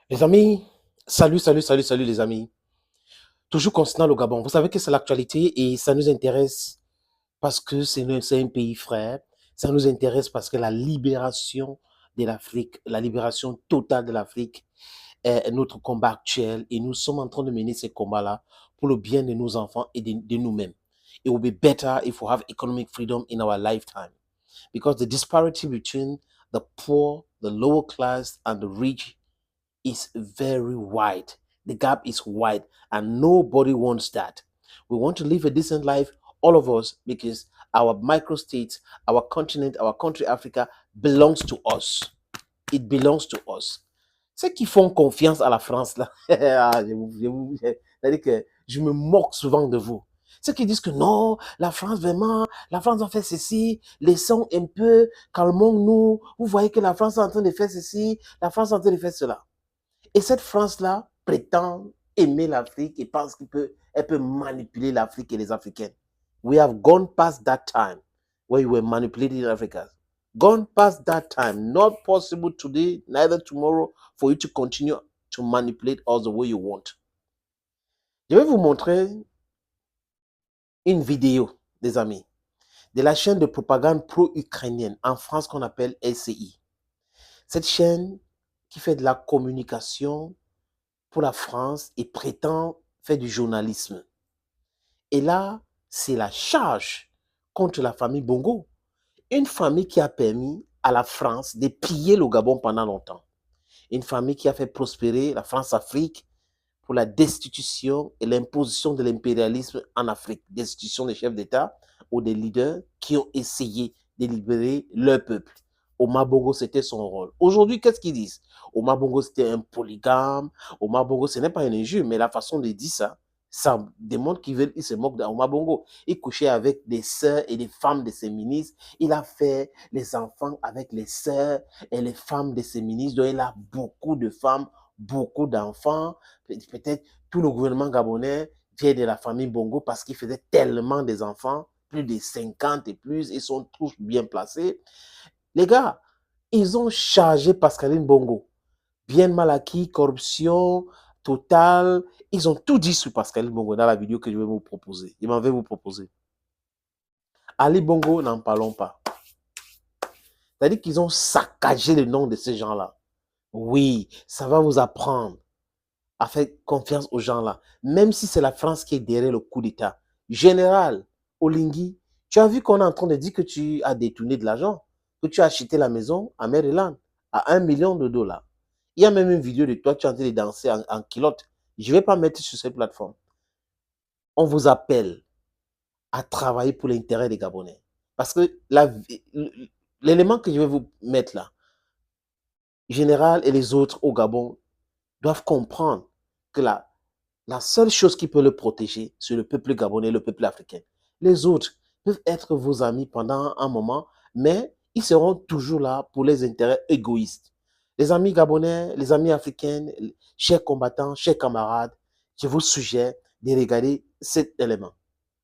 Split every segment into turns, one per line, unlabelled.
Les amis, salut les amis. Toujours concernant le Gabon, vous savez que c'est l'actualité et ça nous intéresse parce que c'est un pays frère. Ça nous intéresse parce que la libération de l'Afrique, la libération totale de l'Afrique est notre combat actuel et nous sommes en train de mener ce combat-là pour le bien de nos enfants et de nous-mêmes. It will be better if we have economic freedom in our lifetime because the disparity between the poor, the lower class and the rich is very wide. The gap is wide, and nobody wants that. We want to live a decent life, all of us, because our microstates, our continent, our country, Africa, belongs to us. It belongs to us. Ceux qui font confiance à la France, là, c'est-à-dire que je me moque souvent de vous. Ceux qui disent que non, la France vraiment, la France a fait ceci, laissons un peu, calmons-nous. Vous voyez que la France est en train de faire ceci, la France est en train de faire cela. Et cette France-là prétend aimer l'Afrique et pense elle peut manipuler l'Afrique et les Africains. We have gone past that time where you were manipulating Africa. Gone past that time. Not possible today, neither tomorrow, for you to continue to manipulate us the way you want. Je vais vous montrer une vidéo, des amis, de la chaîne de propagande pro-ukrainienne en France qu'on appelle LCI. Cette chaîne qui fait de la communication pour la France et prétend faire du journalisme. Et là, c'est la charge contre la famille Bongo. Une famille qui a permis à la France de piller le Gabon pendant longtemps. Une famille qui a fait prospérer la France-Afrique pour la destitution et l'imposition de l'impérialisme en Afrique. Destitution des chefs d'État ou des leaders qui ont essayé de libérer leur peuple. Omar Bongo, c'était son rôle. Aujourd'hui, qu'est-ce qu'ils disent? Omar Bongo, c'était un polygame. Omar Bongo, ce n'est pas une injure, mais la façon de dire ça, ça démontre qu'ils se moquent d'Omar Bongo. Il couchait avec des sœurs et des femmes de ses ministres. Il a fait les enfants avec les sœurs et les femmes de ses ministres. Donc, il a beaucoup de femmes, beaucoup d'enfants. Peut-être tout le gouvernement gabonais vient de la famille Bongo parce qu'il faisait tellement des enfants, plus de 50 et plus, ils sont tous bien placés. Les gars, ils ont chargé Pascaline Bongo. Bien mal acquis, corruption totale. Ils ont tout dit sur Pascaline Bongo dans la vidéo que je vais vous proposer. Je m'en vais vous proposer. Ali Bongo, n'en parlons pas. C'est-à-dire qu'ils ont saccagé le nom de ces gens-là. Oui, ça va vous apprendre à faire confiance aux gens-là. Même si c'est la France qui est derrière le coup d'État. Général Olingui, tu as vu qu'on est en train de dire que tu as détourné de l'argent, que tu as acheté la maison à Maryland à 1 million de dollars. Il y a même une vidéo de toi, tu es en train de danser en culotte. Je ne vais pas mettre sur cette plateforme. On vous appelle à travailler pour l'intérêt des Gabonais. Parce que l'élément que je vais vous mettre là, Général et les autres au Gabon doivent comprendre que la seule chose qui peut le protéger, c'est le peuple gabonais, le peuple africain. Les autres peuvent être vos amis pendant un moment, mais ils seront toujours là pour les intérêts égoïstes. Les amis gabonais, les amis africains, chers combattants, chers camarades, je vous suggère de regarder cet élément.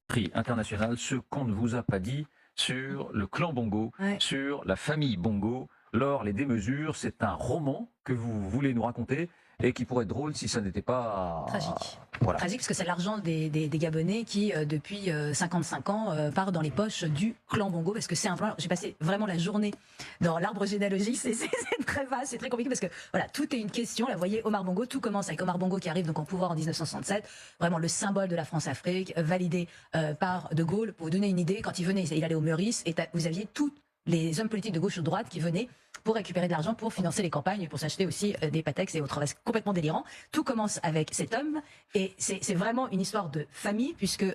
Prix international, ce qu'on ne vous a pas dit sur le clan Bongo, sur la famille Bongo. Lors les démesures, c'est un roman que vous voulez nous raconter et qui pourrait être drôle si ça n'était pas...
Tragique.
Voilà.
Tragique parce que c'est l'argent des Gabonais qui, depuis 55 ans, part dans les poches du clan Bongo. Parce que c'est un plan. J'ai passé vraiment la journée dans l'arbre généalogique. C'est très vaste, c'est très compliqué parce que voilà, tout est une question. Là, vous voyez, Omar Bongo, tout commence avec Omar Bongo qui arrive donc en pouvoir en 1967. Vraiment le symbole de la France-Afrique, validé par De Gaulle. Pour vous donner une idée, quand il venait, il allait au Meurice et vous aviez tous les hommes politiques de gauche ou de droite qui venaient pour récupérer de l'argent, pour financer les campagnes, pour s'acheter aussi des Patex et autres. C'est complètement délirant. Tout commence avec cet homme et c'est vraiment une histoire de famille puisque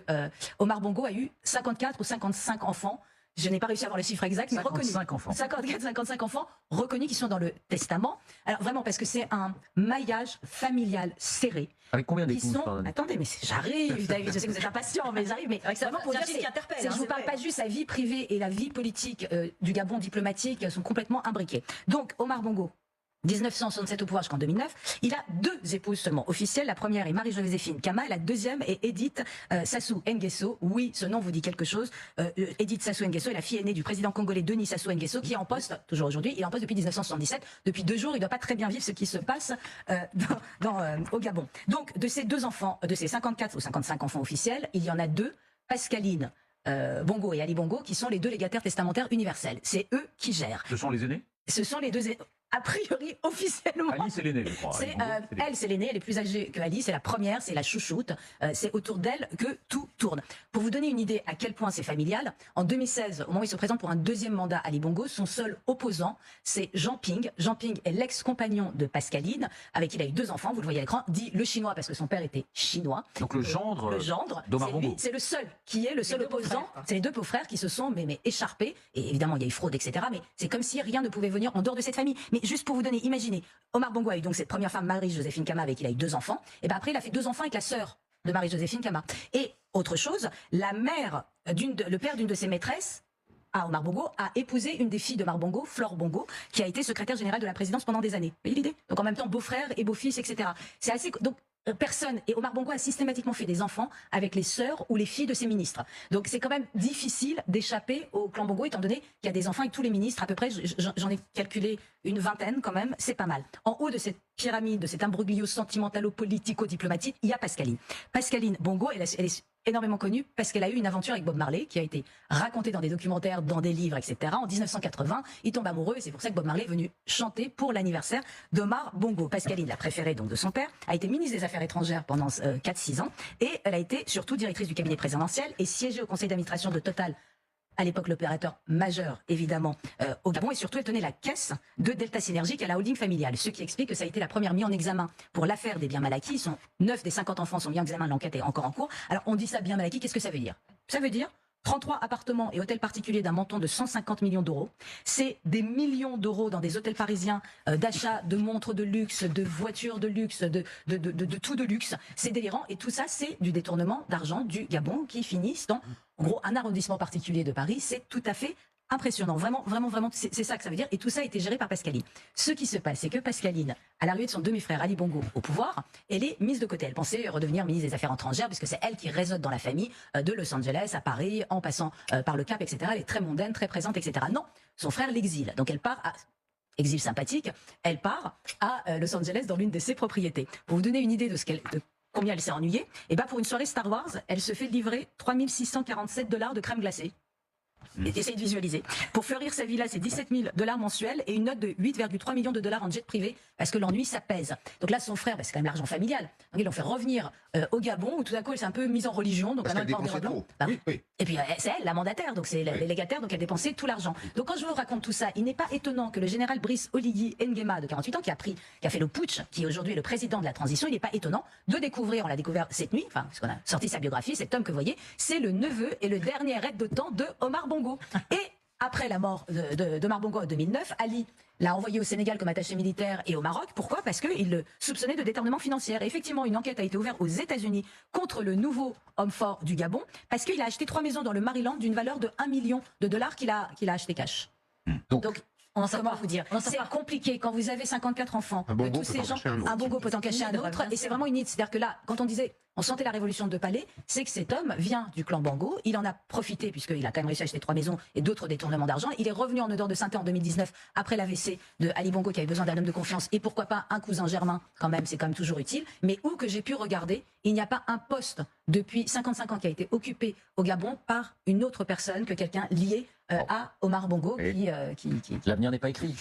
Omar Bongo a eu 54 ou 55 enfants. Je n'ai pas réussi à avoir le chiffre exact, mais reconnus.
55 enfants.
54, 55 enfants reconnus qui sont dans le testament. Alors vraiment, parce que c'est un maillage familial serré.
Avec combien d'épouses,
Attendez, mais j'arrive, David, je sais que vous êtes impatient, mais j'arrive. Mais c'est vraiment pour dire, je vous parle pas juste la vie privée et la vie politique du Gabon diplomatique sont complètement imbriquées. Donc, Omar Bongo, 1967 au pouvoir jusqu'en 2009. Il a 2 épouses seulement officielles. La première est Marie-Joséphine Kama, et la deuxième est Edith Sassou Nguesso. Oui, ce nom vous dit quelque chose. Edith Sassou Nguesso est la fille aînée du président congolais Denis Sassou Nguesso, qui est en poste, toujours aujourd'hui, il est en poste depuis 1977. Depuis 2 jours, il ne doit pas très bien vivre ce qui se passe au Gabon. Donc, de ces 2 enfants, de ces 54 ou 55 enfants officiels, il y en a 2, Pascaline Bongo et Ali Bongo, qui sont les 2 légataires testamentaires universels. C'est eux qui gèrent.
Ce sont les aînés?
Ce sont les 2 a priori, officiellement.
Ali, c'est l'aîné, je crois.
Elle, c'est l'aînée, elle est plus âgée que Ali, c'est la première, c'est la chouchoute. C'est autour d'elle que tout tourne. Pour vous donner une idée à quel point c'est familial, en 2016, au moment où il se présente pour un 2e mandat, Ali Bongo, son seul opposant, c'est Jean Ping. Jean Ping est l'ex-compagnon de Pascaline, avec qui il a eu 2 enfants, vous le voyez à l'écran, dit le chinois parce que son père était chinois.
Donc le gendre d'Omar Bongo.
C'est le seul qui est le seul opposant. C'est les 2 beaux-frères qui se sont mais écharpés. Et évidemment, il y a eu fraude, etc. Mais c'est comme si rien ne pouvait venir en dehors de cette famille. Mais juste pour vous donner, imaginez, Omar Bongo a eu donc cette première femme, Marie-Joséphine Kama, avec qui il a eu 2 enfants. Et ben après, il a fait 2 enfants avec la sœur de Marie-Joséphine Kama. Et autre chose, le père d'une de ses maîtresses, Omar Bongo, a épousé une des filles de Omar Bongo, Flore Bongo, qui a été secrétaire générale de la présidence pendant des années. Vous voyez l'idée? Donc en même temps, beau-frère et beau-fils, etc. C'est assez... Donc, personne, et Omar Bongo a systématiquement fait des enfants avec les sœurs ou les filles de ses ministres. Donc c'est quand même difficile d'échapper au clan Bongo, étant donné qu'il y a des enfants avec tous les ministres, à peu près, j'en ai calculé une vingtaine quand même, c'est pas mal. En haut de cette pyramide, de cet imbroglio sentimentalo-politico-diplomatique, il y a Pascaline. Pascaline Bongo, elle est énormément connue parce qu'elle a eu une aventure avec Bob Marley qui a été racontée dans des documentaires, dans des livres, etc. En 1980, il tombe amoureux et c'est pour ça que Bob Marley est venu chanter pour l'anniversaire d'Omar Bongo. Pascaline, la préférée donc de son père, a été ministre des Affaires étrangères pendant 4-6 ans et elle a été surtout directrice du cabinet présidentiel et siégée au conseil d'administration de Total, à l'époque l'opérateur majeur évidemment au Gabon, et surtout elle tenait la caisse de Delta Synergique à la holding familiale, ce qui explique que ça a été la première mise en examen pour l'affaire des biens mal acquis. 9 des 50 enfants sont mis en examen, l'enquête est encore en cours. Alors on dit ça, biens mal acquis, qu'est-ce que ça veut dire? Ça veut dire 33 appartements et hôtels particuliers d'un montant de 150 millions d'euros. C'est des millions d'euros dans des hôtels parisiens, d'achat de montres de luxe, de voitures de luxe, de tout de luxe. C'est délirant et tout ça, c'est du détournement d'argent du Gabon qui finissent dans, en gros, un arrondissement particulier de Paris. C'est tout à fait impressionnant. Vraiment, vraiment, vraiment, c'est ça que ça veut dire. Et tout ça a été géré par Pascaline. Ce qui se passe, c'est que Pascaline, à l'arrivée de son demi-frère Ali Bongo au pouvoir, elle est mise de côté. Elle pensait redevenir ministre des Affaires étrangères, puisque c'est elle qui réseau dans la famille, de Los Angeles à Paris, en passant par le Cap, etc. Elle est très mondaine, très présente, etc. Non, son frère l'exile. Donc elle part à... Exil sympathique, elle part à Los Angeles dans l'une de ses propriétés. Pour vous donner une idée de combien elle s'est ennuyée, et pour une soirée Star Wars, elle se fait livrer 3647 $ de crème glacée. Essayez de visualiser. Pour fleurir sa villa, c'est 17 000 $ mensuels et une note de 8,3 millions de dollars en jet privé, parce que l'ennui, ça pèse. Donc là, son frère, c'est quand même l'argent familial. Donc ils l'ont fait revenir au Gabon, où tout à coup, elle s'est un peu mise en religion. Donc
parce qu'elle dépensait trop. Oui.
Et puis, c'est elle, la mandataire, donc c'est les légataires, donc elle dépensait tout l'argent. Donc quand je vous raconte tout ça, il n'est pas étonnant que le général Brice Oligui Nguema, de 48 ans, qui a fait le putsch, qui aujourd'hui est le président de la transition, il n'est pas étonnant de découvrir, on l'a découvert cette nuit, enfin, puisqu'on a sorti sa biographie, cet homme que vous voyez, c'est le neveu et le dernier aide de temps de Omar Bongo. Et après la mort d'Omar Bongo en 2009, Ali l'a envoyé au Sénégal comme attaché militaire et au Maroc. Pourquoi? Parce qu'il le soupçonnait de détournement financier. Et effectivement, une enquête a été ouverte aux États-Unis contre le nouveau homme fort du Gabon, parce qu'il a acheté 3 maisons dans le Maryland d'une valeur de 1 million de dollars qu'il a acheté cash. Donc comment vous dire, c'est compliqué quand vous avez 54 enfants, que tous ces gens, un Bongo peut en cacher un autre, et c'est vraiment une idée. C'est-à-dire que là, quand on disait, on sentait la révolution de Palais, c'est que cet homme vient du clan Bongo, il en a profité puisqu'il a quand même réussi à acheter 3 maisons et d'autres détournements d'argent. Il est revenu en odeur de sainteté en 2019 après l'AVC de Ali Bongo qui avait besoin d'un homme de confiance, et pourquoi pas un cousin germain quand même, c'est quand même toujours utile. Mais où que j'ai pu regarder, il n'y a pas un poste depuis 55 ans qui a été occupé au Gabon par une autre personne que quelqu'un lié à Omar Bongo.
L'avenir n'est pas écrit.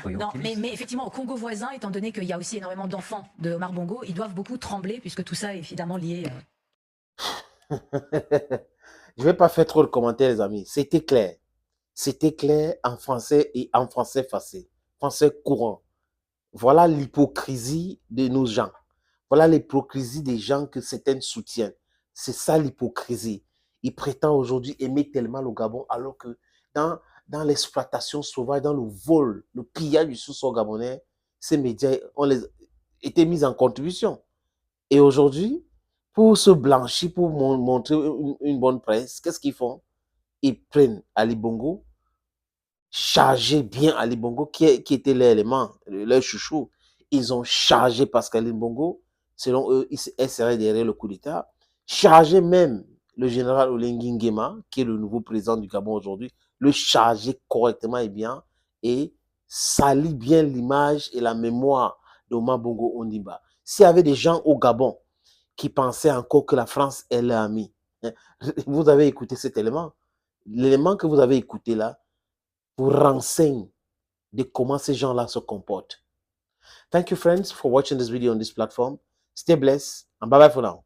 Non, mais effectivement, au Congo voisin, étant donné qu'il y a aussi énormément d'enfants de Omar Bongo, ils doivent beaucoup trembler puisque tout ça est évidemment lié.
Je ne vais pas faire trop de commentaires, les amis. C'était clair. C'était clair en français et en français facile, français courant. Voilà l'hypocrisie de nos gens. Voilà l'hypocrisie des gens que certains soutiennent. C'est ça l'hypocrisie. Ils prétendent aujourd'hui aimer tellement le Gabon, alors que dans l'exploitation sauvage, dans le vol, le pillage du sous-sol gabonais, ces médias ont été mis en contribution. Et aujourd'hui, pour se blanchir, pour montrer une bonne presse, qu'est-ce qu'ils font? Ils prennent Ali Bongo, chargé bien Ali Bongo, qui était l'élément, leur chouchou. Ils ont chargé Pascal Bongo. Selon eux, elle serait derrière le coup d'État. Chargé même le général Olengi Nguema, qui est le nouveau président du Gabon aujourd'hui, le charger correctement et bien, et salit bien l'image et la mémoire d'Omar Bongo Ondimba. S'il y avait des gens au Gabon qui pensaient encore que la France est leur amie, vous avez écouté cet élément. L'élément que vous avez écouté là vous renseigne de comment ces gens-là se comportent. Thank you, friends, for watching this video on this platform. Stay blessed and bye-bye for now.